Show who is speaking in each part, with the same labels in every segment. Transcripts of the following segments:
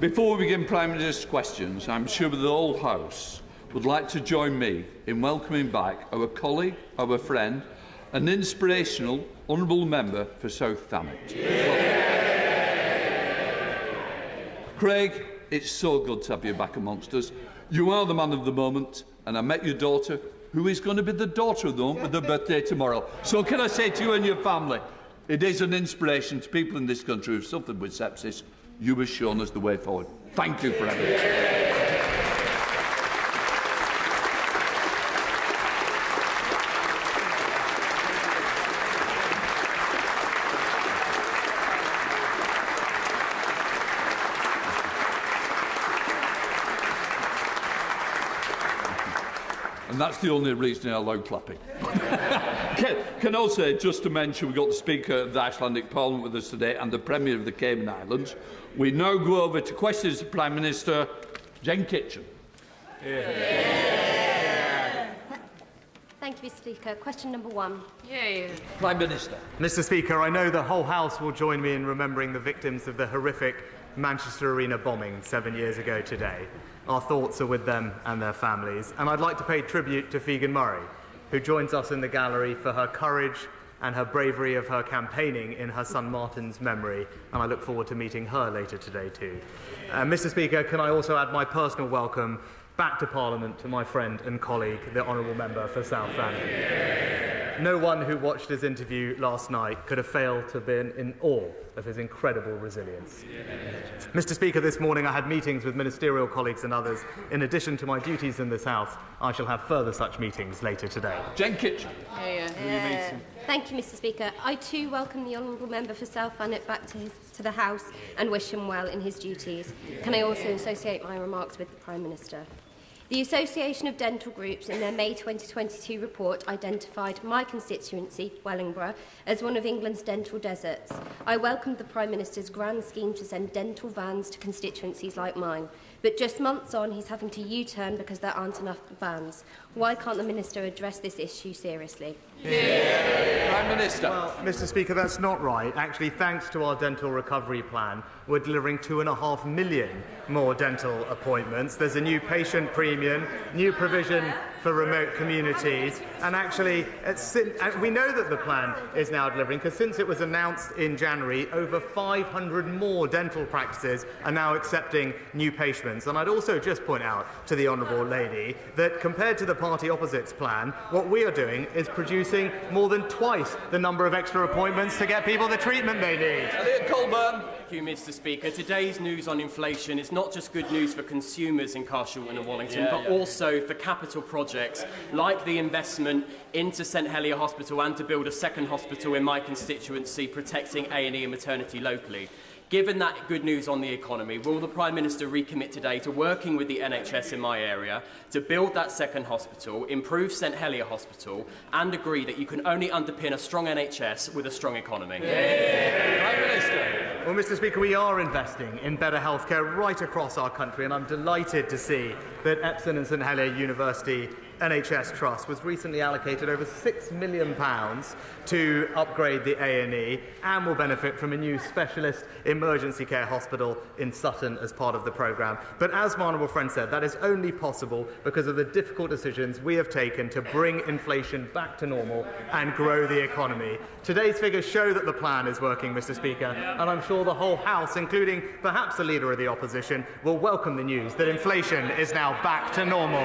Speaker 1: Before we begin Prime Minister's questions, I'm sure the whole House would like to join me in welcoming back our colleague, our friend, an inspirational honourable member for South Thanet. Craig, it's so good to have you back amongst us. You are the man of the moment, and I met your daughter, who is going to be the daughter of the month with her birthday tomorrow. So can I say to you and your family, it is an inspiration to people in this country who've suffered with sepsis. You have shown us the way forward. Thank you for everything. And that's the only reason I allow clapping. Can also, just to mention, we've got the Speaker of the Icelandic Parliament with us today and the Premier of the Cayman Islands. We now go over to questions to the Prime Minister. Jen Kitchen.
Speaker 2: Thank you, Mr. Speaker. Question number 1.
Speaker 1: Prime Minister.
Speaker 3: Mr. Speaker, I know the whole House will join me in remembering the victims of the horrific Manchester Arena bombing 7 years ago today. Our thoughts are with them and their families. And I'd like to pay tribute to Figen Murray, who joins us in the gallery for her courage and her bravery of her campaigning in her son Martin's memory, and I look forward to meeting her later today too. Mr. Speaker, can I also add my personal welcome back to Parliament to my friend and colleague, the Honourable Member for South Thanet. No one who watched his interview last night could have failed to have been in awe of his incredible resilience. Mr. Speaker, this morning I had meetings with ministerial colleagues and others. In addition to my duties in this House, I shall have further such meetings later today.
Speaker 1: Jen Kitchen.
Speaker 2: Thank you, Mr. Speaker. I too welcome the Honourable Member for South Thanet back to the House and wish him well in his duties. Can I also associate my remarks with the Prime Minister? The Association of Dental Groups in their May 2022 report identified my constituency, Wellingborough, as one of England's dental deserts. I welcomed the Prime Minister's grand scheme to send dental vans to constituencies like mine. But just months on, he's having to U-turn because there aren't enough vans. Why can't the Minister address this issue seriously?
Speaker 1: Prime Minister.
Speaker 3: Well, Mr. Speaker, that's not right. Actually, thanks to our dental recovery plan, we're delivering 2.5 million more dental appointments. There's a new patient premium, new provision for remote communities, and actually, we know that the plan is now delivering because since it was announced in January, over 500 more dental practices are now accepting new patients. And I'd also just point out to the Honourable Lady that compared to the party opposite's plan, what we are doing is producing more than twice the number of extra appointments to get people the treatment they need.
Speaker 1: Elliot Colburn.
Speaker 4: Thank you, Mr. Speaker. Today's news on inflation is not just good news for consumers in Carshalton and Wallington, but also for capital projects like the investment into St Helier Hospital and to build a second hospital in my constituency, protecting A&E and maternity locally. Given that good news on the economy, will the Prime Minister recommit today to working with the NHS in my area to build that second hospital, improve St Helier Hospital, and agree that you can only underpin a strong NHS with a strong economy?
Speaker 1: Prime Minister.
Speaker 3: Well, Mr. Speaker, we are investing in better healthcare right across our country, and I'm delighted to see that Epsom and St Helier University NHS Trust was recently allocated over £6 million to upgrade the A&E and will benefit from a new specialist emergency care hospital in Sutton as part of the programme. But as my honourable friend said, that is only possible because of the difficult decisions we have taken to bring inflation back to normal and grow the economy. Today's figures show that the plan is working, Mr. Speaker, and I'm sure the whole House, including perhaps the Leader of the Opposition, will welcome the news that inflation is now back to normal.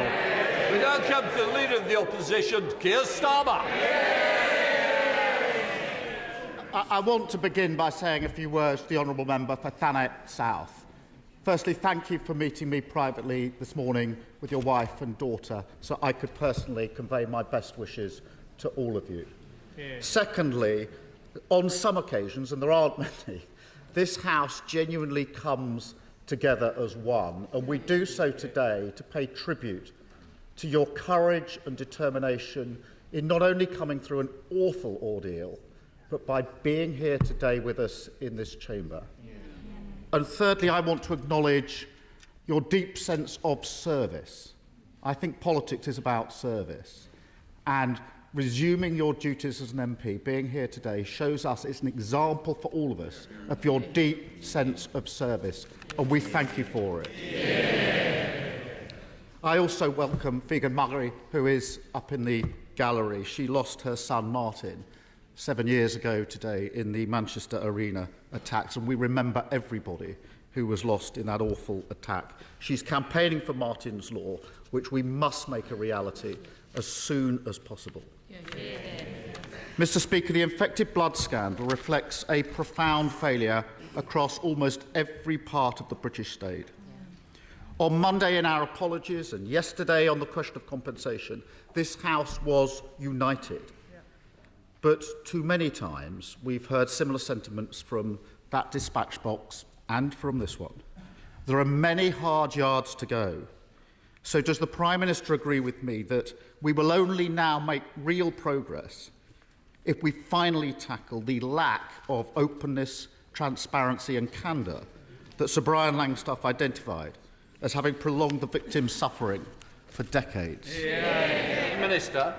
Speaker 1: We now come to the Leader of the Opposition, Keir Starmer.
Speaker 5: I want to begin by saying a few words to the Honourable Member for Thanet South. Firstly, thank you for meeting me privately this morning with your wife and daughter so I could personally convey my best wishes to all of you. Secondly, on some occasions, and there aren't many, this House genuinely comes together as one, and we do so today to pay tribute to your courage and determination in not only coming through an awful ordeal, but by being here today with us in this chamber. And thirdly, I want to acknowledge your deep sense of service. I think politics is about service. And resuming your duties as an MP, being here today, shows us it's an example for all of us of your deep sense of service, and we thank you for it. Yeah. I also welcome Figen Murray, who is up in the gallery. She lost her son Martin 7 years ago today in the Manchester Arena attacks, and we remember everybody who was lost in that awful attack. She's campaigning for Martin's Law, which we must make a reality as soon as possible. Yeah. Mr. Speaker, the infected blood scandal reflects a profound failure across almost every part of the British state. Yeah. On Monday in our apologies and yesterday on the question of compensation, this House was united. Yeah. But too many times we've heard similar sentiments from that dispatch box and from this one. There are many hard yards to go. So does the Prime Minister agree with me that we will only now make real progress if we finally tackle the lack of openness, transparency and candour that Sir Brian Langstaff identified as having prolonged the victims' suffering for decades?
Speaker 1: Yeah. Minister.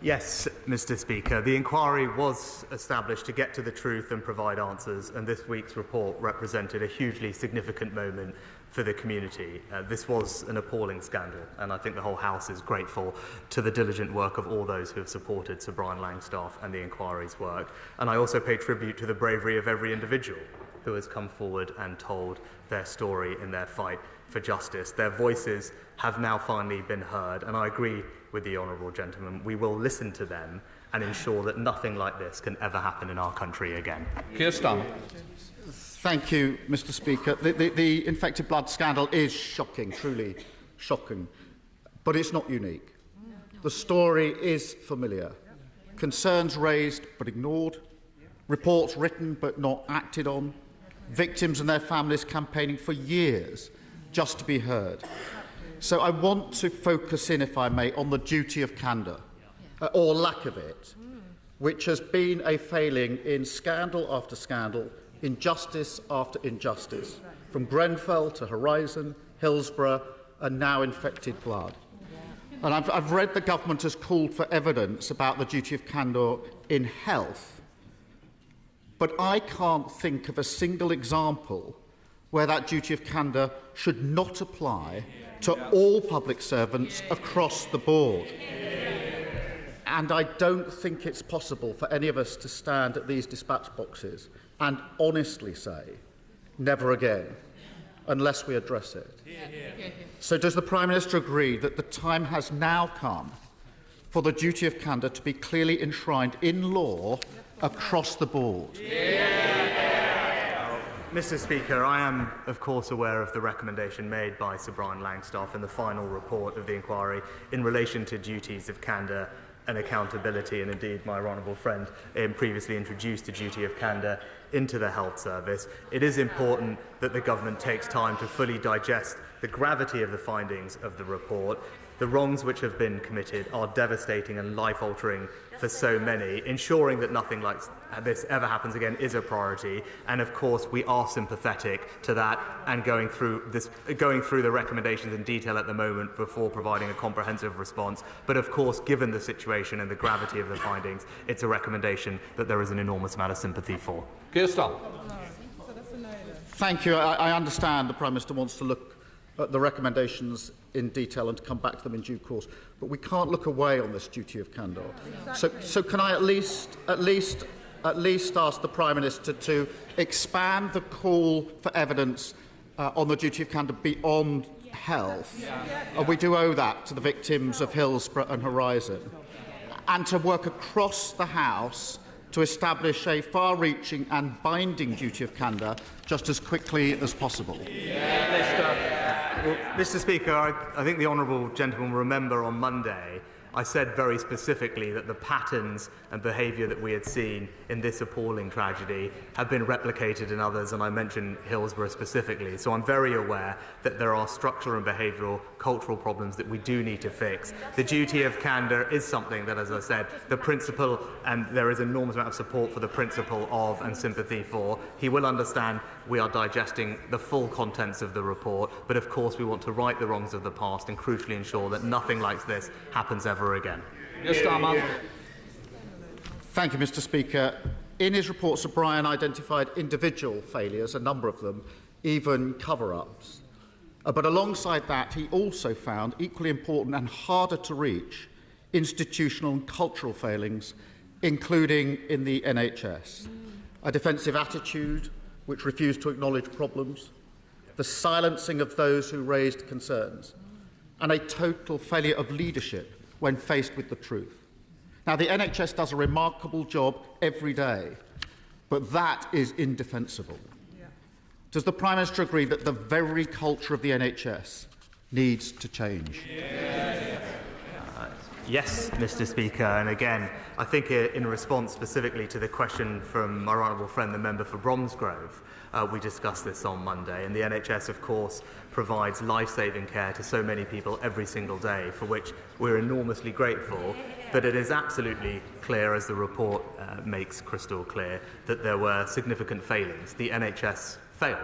Speaker 3: Yes, Mr. Speaker. The inquiry was established to get to the truth and provide answers, and this week's report represented a hugely significant moment for the community. This was an appalling scandal, and I think the whole House is grateful to the diligent work of all those who have supported Sir Brian Langstaff and the inquiry's work. And I also pay tribute to the bravery of every individual who has come forward and told their story in their fight for justice. Their voices have now finally been heard, and I agree with the honourable gentleman. We will listen to them and ensure that nothing like this can ever happen in our country again.
Speaker 1: Keir Starmer.
Speaker 5: Thank you, Mr. Speaker. The infected blood scandal is shocking, truly shocking, but it's not unique. The story is familiar. Concerns raised but ignored, reports written but not acted on, victims and their families campaigning for years just to be heard. So I want to focus in, if I may, on the duty of candour, or lack of it, which has been a failing in scandal after scandal, injustice after injustice, from Grenfell to Horizon, Hillsborough, and now infected blood. And I've read the government has called for evidence about the duty of candour in health, but I can't think of a single example where that duty of candour should not apply to all public servants across the board. And I don't think it's possible for any of us to stand at these dispatch boxes and honestly say, never again, unless we address it. So does the Prime Minister agree that the time has now come for the duty of candour to be clearly enshrined in law across the board?
Speaker 3: Mr. Speaker, I am, of course, aware of the recommendation made by Sir Brian Langstaff in the final report of the inquiry in relation to duties of candour and accountability, and indeed my honourable friend previously introduced the duty of candour into the health service. It is important that the government takes time to fully digest the gravity of the findings of the report. The wrongs which have been committed are devastating and life-altering for so many. Ensuring that nothing like this ever happens again is a priority, and of course we are sympathetic to that and going through the recommendations in detail at the moment before providing a comprehensive response. But of course, given the situation and the gravity of the findings, it's a recommendation that there is an enormous amount of sympathy for.
Speaker 1: Keir Starmer.
Speaker 5: Thank you. I understand the Prime Minister wants to look at the recommendations in detail and to come back to them in due course. But we can't look away on this duty of candour. So can I at least ask the Prime Minister to expand the call for evidence on the duty of candour beyond health? We do owe that to the victims of Hillsborough and Horizon. And to work across the House to establish a far-reaching and binding duty of candour just as quickly as possible.
Speaker 3: Well, Mr. Speaker, I think the honourable gentleman will remember on Monday I said very specifically that the patterns and behaviour that we had seen in this appalling tragedy have been replicated in others, and I mentioned Hillsborough specifically. So I'm very aware that there are structural and behavioural cultural problems that we do need to fix. The duty of candour is something that, as I said, the principle, and there is an enormous amount of support for the principle of and sympathy for. He will understand we are digesting the full contents of the report, but of course we want to right the wrongs of the past and crucially ensure that nothing like this happens ever again.
Speaker 1: Yes, Starman.
Speaker 5: Thank you, Mr. Speaker. In his report, Sir Brian identified individual failures, a number of them, even cover-ups. But alongside that, he also found equally important and harder to reach institutional and cultural failings, including in the NHS. A defensive attitude which refused to acknowledge problems, the silencing of those who raised concerns, and a total failure of leadership when faced with the truth. Now, the NHS does a remarkable job every day, but that is indefensible. Does the Prime Minister agree that the very culture of the NHS needs to change?
Speaker 3: Yes, Mr. Speaker, and again, I think in response specifically to the question from my honourable friend, the member for Bromsgrove, we discussed this on Monday, and the NHS, of course, provides life-saving care to so many people every single day, for which we're enormously grateful. But it is absolutely clear, as the report makes crystal clear, that there were significant failings. The NHS failed.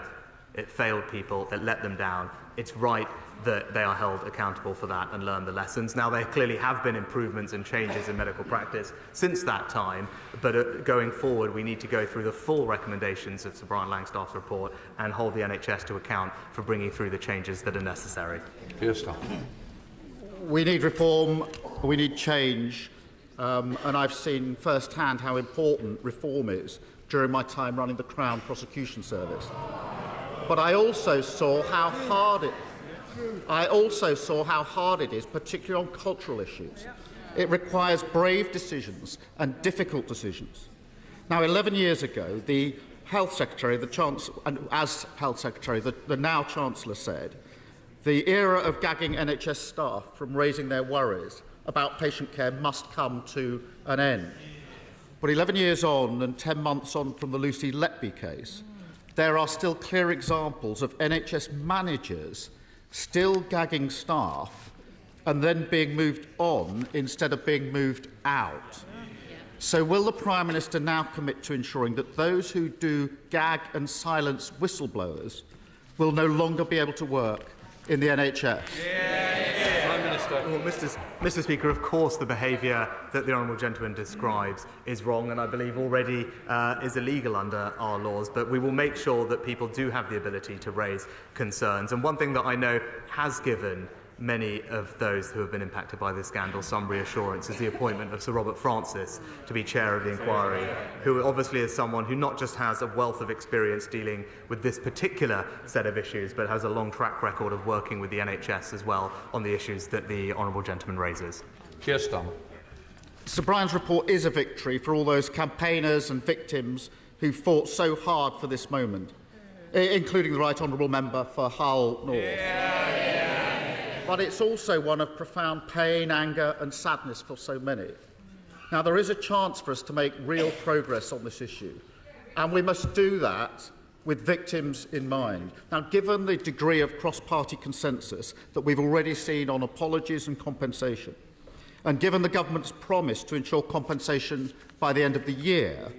Speaker 3: It failed people, it let them down. It's right that they are held accountable for that and learn the lessons. Now, there clearly have been improvements and changes in medical practice since that time, but going forward, we need to go through the full recommendations of Sir Brian Langstaff's report and hold the NHS to account for bringing through the changes that are necessary.
Speaker 5: We need reform, we need change, and I've seen firsthand how important reform is during my time running the Crown Prosecution Service. But I also saw how hard it is, particularly on cultural issues. It requires brave decisions and difficult decisions. Now, 11 years ago, the Health Secretary, as Health Secretary, the now Chancellor said, the era of gagging NHS staff from raising their worries about patient care must come to an end. But 11 years on and 10 months on from the Lucy Letby case, there are still clear examples of NHS managers still gagging staff and then being moved on instead of being moved out. So will the Prime Minister now commit to ensuring that those who do gag and silence whistleblowers will no longer be able to work in the NHS?
Speaker 3: Well, Mr. Speaker, of course the behaviour that the honourable gentleman describes is wrong and I believe already is illegal under our laws, but we will make sure that people do have the ability to raise concerns. And one thing that I know has given many of those who have been impacted by this scandal some reassurance is the appointment of Sir Robert Francis to be chair of the inquiry, who obviously is someone who not just has a wealth of experience dealing with this particular set of issues, but has a long track record of working with the NHS as well on the issues that the honourable gentleman raises.
Speaker 5: Sir Brian's report is a victory for all those campaigners and victims who fought so hard for this moment, including the Right Honourable Member for Hull North. But it's also one of profound pain, anger and sadness for so many. Now, there is a chance for us to make real progress on this issue, and we must do that with victims in mind. Now, given the degree of cross-party consensus that we've already seen on apologies and compensation, and given the government's promise to ensure compensation by the end of the year,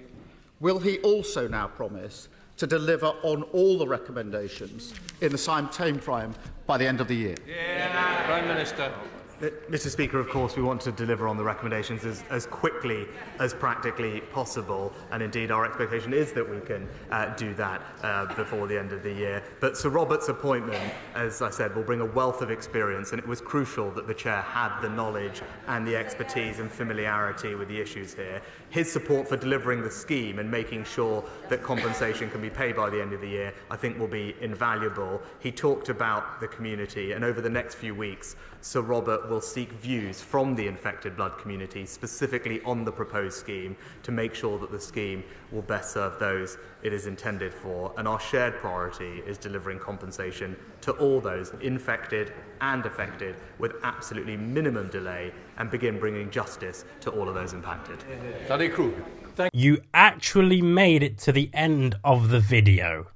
Speaker 5: will he also now promise to deliver on all the recommendations in the same timeframe by the end of the year?
Speaker 1: Prime Minister.
Speaker 3: Mr. Speaker, of course, we want to deliver on the recommendations as quickly as practically possible, and indeed our expectation is that we can do that before the end of the year. But Sir Robert's appointment, as I said, will bring a wealth of experience, and it was crucial that the Chair had the knowledge and the expertise and familiarity with the issues here. His support for delivering the scheme and making sure that compensation can be paid by the end of the year, I think, will be invaluable. He talked about the community, and over the next few weeks, Sir Robert will seek views from the infected blood community, specifically on the proposed scheme, to make sure that the scheme will best serve those it is intended for. And our shared priority is delivering compensation to all those infected and affected with absolutely minimum delay, and begin bringing justice to all of those impacted.
Speaker 6: You actually made it to the end of the video.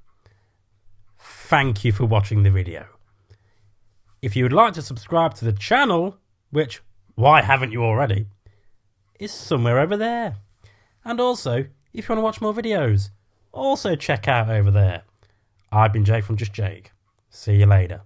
Speaker 6: Thank you for watching the video. If you would like to subscribe to the channel, which, why haven't you already, is somewhere over there. And also, if you want to watch more videos, also check out over there. I've been Jake from Just Jake. See you later.